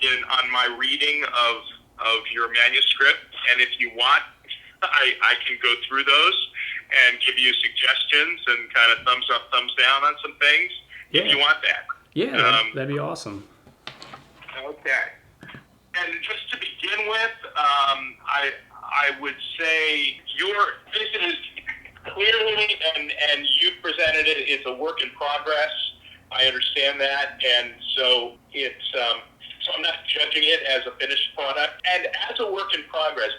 on my reading of your manuscript, and if you want, I can go through those and give you suggestions and kind of thumbs up, thumbs down on some things, if you want that. Yeah, that'd be awesome. Okay. And just to begin with, I would say this is clearly, and you presented it, it's a work in progress. I understand that, and so so I'm not judging it as a finished product. And as a work in progress,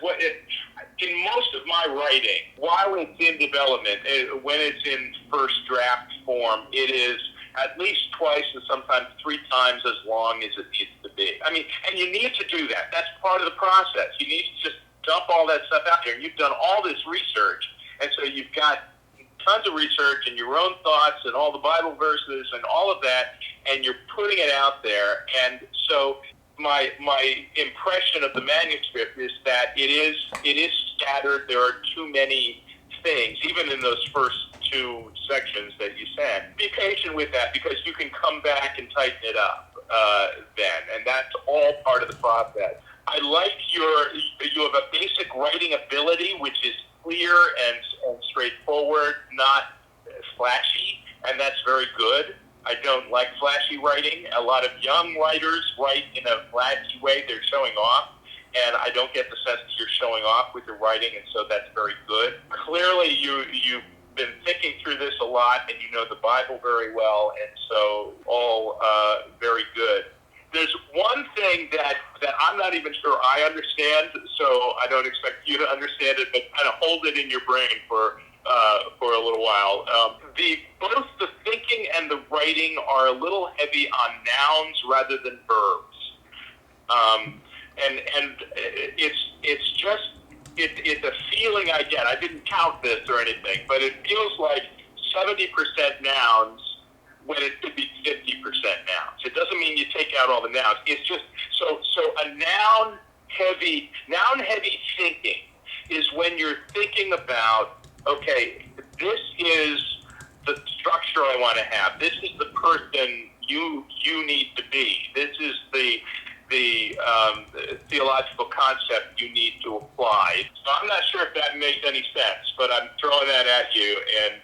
in most of my writing, while it's in development, when it's in first draft form, it is at least twice and sometimes 3 times as long as it needs to be. I mean, and you need to do that. That's part of the process. You need to just dump all that stuff out there. And you've done all this research, and so you've got tons of research and your own thoughts and all the Bible verses and all of that, and you're putting it out there. And so my impression of the manuscript is that it is scattered. There are too many things, even in those first 2 sections that you sent. Be patient with that, because you can come back and tighten it up then, and that's all part of the process. I like you have a basic writing ability, which is clear and straightforward, not flashy, and that's very good. I don't like flashy writing. A lot of young writers write in a flashy way. They're showing off, and I don't get the sense that you're showing off with your writing, and so that's very good. Clearly, you've been thinking through this a lot, and you know the Bible very well, and so all very good. There's one thing that I'm not even sure I understand, so I don't expect you to understand it, but kind of hold it in your brain for a little while. Both the thinking and the writing are a little heavy on nouns rather than verbs, and it's just it's a feeling I get. I didn't count this or anything, but it feels like 70% nouns when it could be 50% nouns. It doesn't mean you take out all the nouns. It's just so a noun heavy thinking is when you're thinking about, okay, this is the structure I want to have. This is the person you need to be. This is the theological concept you need to apply. So I'm not sure if that makes any sense, but I'm throwing that at you, and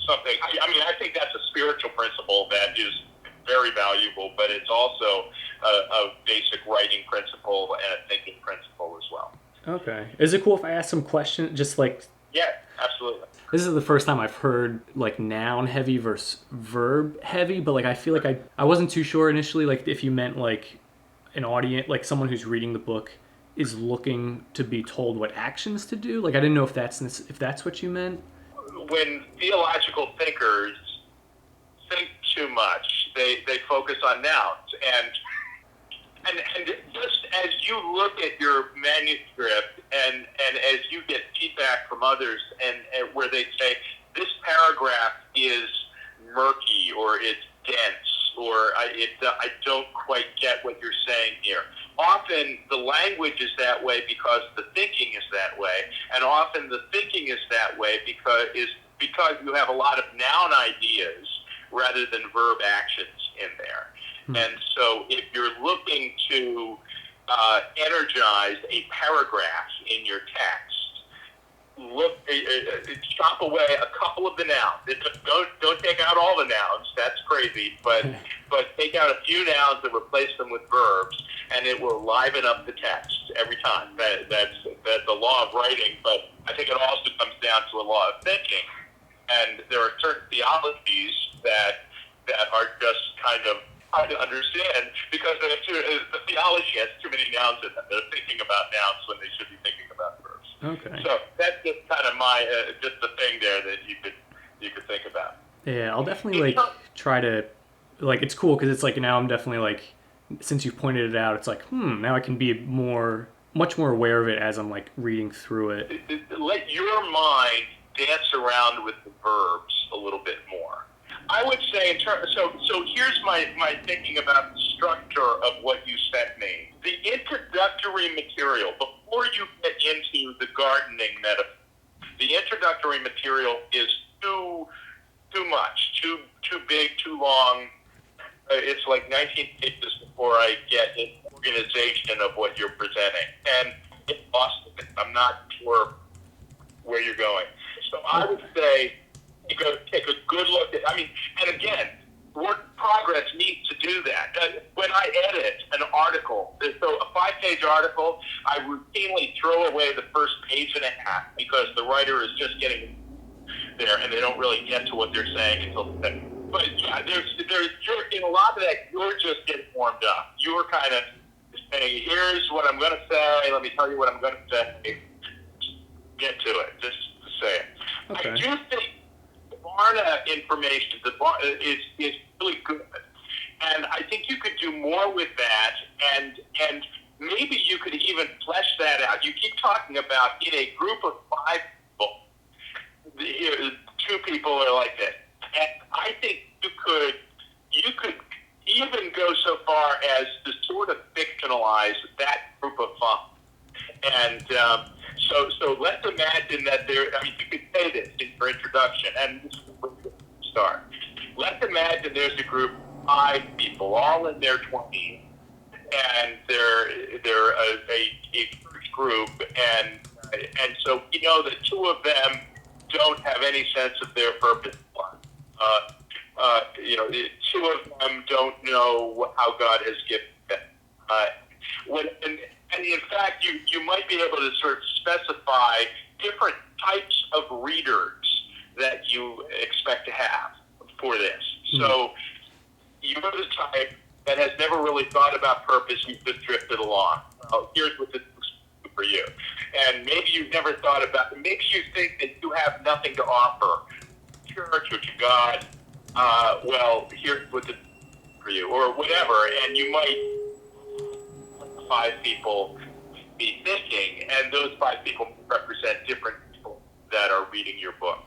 something. I mean, I think that's a spiritual principle that is very valuable, but it's also a basic writing principle and a thinking principle as well. Okay. Is it cool if I ask some questions? Just like... Yeah, absolutely. This is the first time I've heard like noun heavy versus verb heavy, but like I feel like I wasn't too sure initially, like if you meant like an audience, like someone who's reading the book is looking to be told what actions to do. Like I didn't know if that's what you meant. When theological thinkers think too much, they focus on nouns, and just as you look at your manuscript and as you get feedback from others and where they say this paragraph is murky or it's dense or I don't quite get what you're saying here. Often the language is that way because the thinking is that way, and often the thinking is that way because you have a lot of noun ideas rather than verb actions in there. And so if you're looking to energize a paragraph in your text, chop away a couple of the nouns. Don't take out all the nouns. That's crazy. But take out a few nouns and replace them with verbs, and it will liven up the text every time. That's the law of writing. But I think it also comes down to a law of thinking. And there are certain theologies that are just kind of hard to understand because the theology has too many nouns in them. They're thinking about nouns when they should be thinking about verbs. Okay. So that's just kind of my just the thing there that you could think about. Yeah, I'll definitely like try to like. It's cool because it's like now I'm definitely like, since you pointed it out, it's like now I can be much more aware of it as I'm like reading through it. Let your mind dance around with the verbs a little bit more. I would say so here's my thinking about the structure of what you sent me. The introductory material, before you get into the gardening metaphor, the introductory material is too much, too big, too long. It's like 19 pages before I get it. organization of what you're presenting. And it's lost it. I'm not sure where you're going. So I would say you got to take a good look at. I mean, and again, work in progress needs to do that. When I edit an article, so a 5-page article, I routinely throw away the first page and a half because the writer is just getting there and they don't really get to what they're saying until the second. But yeah, you're, in a lot of that, you're just getting warmed up. You're kind of saying, here's what I'm going to say. Let me tell you what I'm going to say. Get to it. Just say it. Okay. I do think the Barna information is really good. And I think you could do more with that. And maybe you could even flesh that out. You keep talking about in a group of 5 people, 2 people are like this. And I think you could even go so far as to sort of fictionalize that group of 5. And so let's imagine that there. I mean, you could say this in your introduction, and this is where you start. Let's imagine there's a group of 5 people, all in their 20s, and they're a first group, and so we know that 2 of them don't have any sense of their purpose. 2 of them don't know how God has given them. And in fact, you might be able to sort of specify different types of readers that you expect to have for this. Mm-hmm. So you're the type that has never really thought about purpose. You've just drifted along. Well, here's what this looks for you. And maybe you've never thought about it. It makes you think that you have nothing to offer church or to God. Well, here's what this for you, or whatever. And you might 5 people be thinking, and those 5 people represent different people that are reading your book.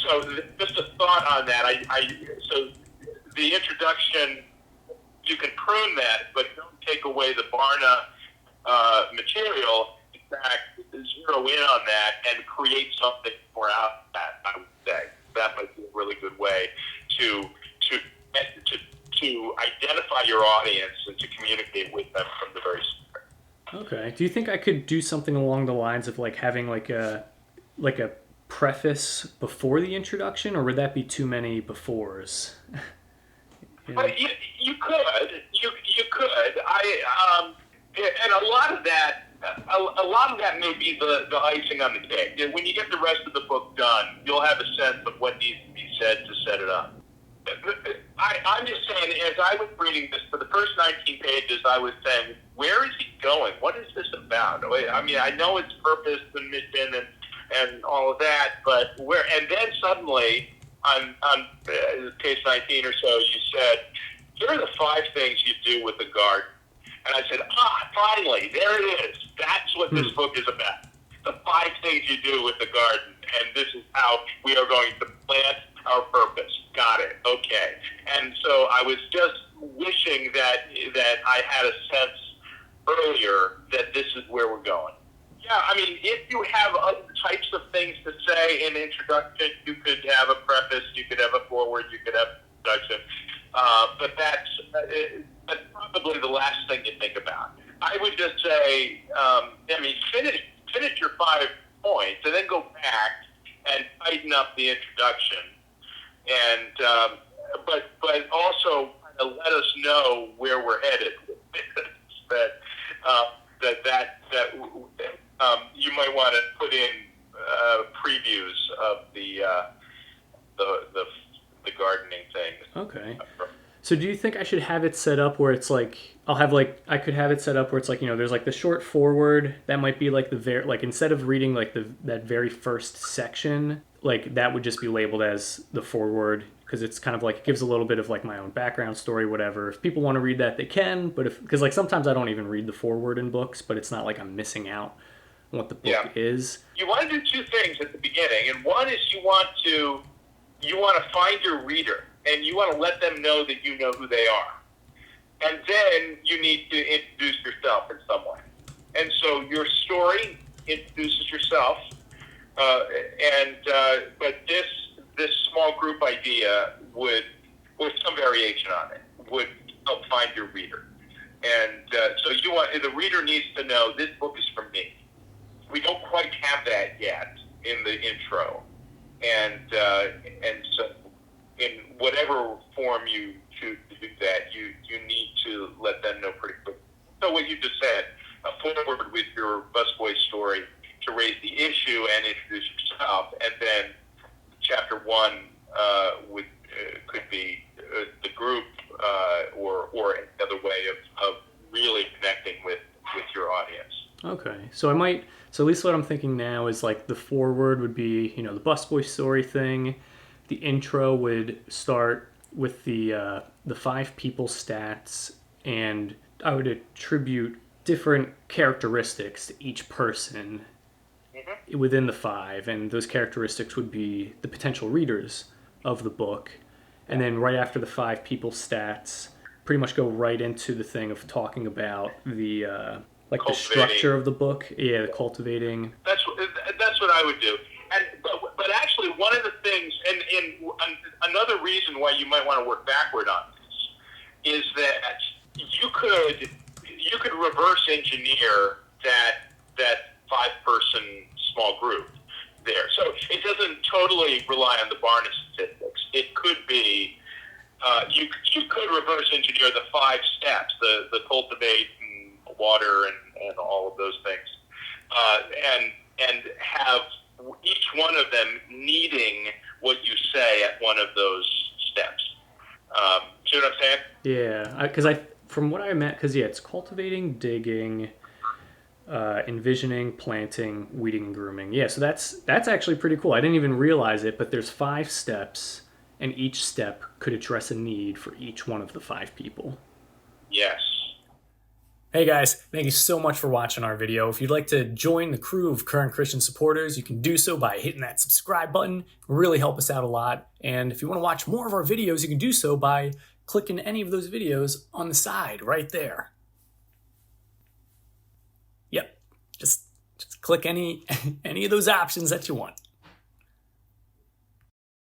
So just a thought on that. So the introduction, you can prune that, but don't take away the Barna material. In fact, zero in on that and create something more out of that. I would say that might be a really good way to identify your audience and to communicate with them from the very start. Okay. Do you think I could do something along the lines of like having like a preface before the introduction, or would that be too many befores? But you could. You could. And a lot of that may be the icing on the cake. When you get the rest of the book done, you'll have a sense of what needs to be said to set it up. I'm just saying, as I was reading this, for the first 19 pages, I was saying, where is he going? What is this about? I mean, I know it's purpose and mission and all of that, but where? And then suddenly, on page 19 or so, you said, here are the 5 things you do with the garden. And I said, finally, there it is. That's what this book is about. The 5 things you do with the garden, and this is how we are going to plant our purpose. Got it. Okay. And so I was just wishing that I had a sense earlier that this is where we're going. Yeah, I mean, if you have other types of things to say in introduction, you could have a preface, you could have a foreword, you could have a introduction. But that's probably the last thing you think about. I would just say, finish your 5 points and then go back and tighten up the introduction. And but also let us know where we're headed. that you might want to put in previews of the gardening thing. Okay. So do you think I should have it set up where it's like I could have it set up where it's like, there's like the short foreword that might be like instead of reading like that very first section, like that would just be labeled as the foreword, because it's kind of like it gives a little bit of like my own background story, whatever. If people want to read that, they can, but because like sometimes I don't even read the foreword in books, but it's not like I'm missing out on what the book is. You want to do 2 things at the beginning, and one is you want to find your reader, and you want to let them know that you know who they are. And then you need to introduce yourself in some way. And so your story introduces yourself, but this small group idea would, with some variation on it, would help find your reader. And so the reader needs to know this book is for me. We don't quite have that yet in the intro, and so in whatever form you choose to do that, you need to let them know pretty quickly. So what you just said, forward with your busboy story to raise the issue and introduce yourself, and then chapter 1 could be the group or another way of really connecting with your audience. Okay, so at least what I'm thinking now is like the foreword would be, the busboy story thing. The intro would start with the 5 people stats, and I would attribute different characteristics to each person within the 5, and those characteristics would be the potential readers of the book. And then right after the 5 people stats, pretty much go right into the thing of talking about the the structure of the book. Yeah, the cultivating. That's what I would do. But actually, one of the things, and another reason why you might want to work backward on this, is that you could reverse engineer that 5-person small group there. So it doesn't totally rely on the Barna statistics. It could be you could reverse engineer the 5 steps, the cultivate and water and all of those things, and have each one of them needing what you say at one of those steps. See what I'm saying? Yeah, from what I meant, it's cultivating, digging, envisioning, planting, weeding, and grooming. Yeah, so that's actually pretty cool. I didn't even realize it, but there's 5 steps, and each step could address a need for each one of the 5 people. Yes. Hey guys, thank you so much for watching our video. If you'd like to join the crew of Current Christian supporters, you can do so by hitting that subscribe button. It will really help us out a lot. And if you want to watch more of our videos, you can do so by clicking any of those videos on the side right there. Yep, just click any of those options that you want.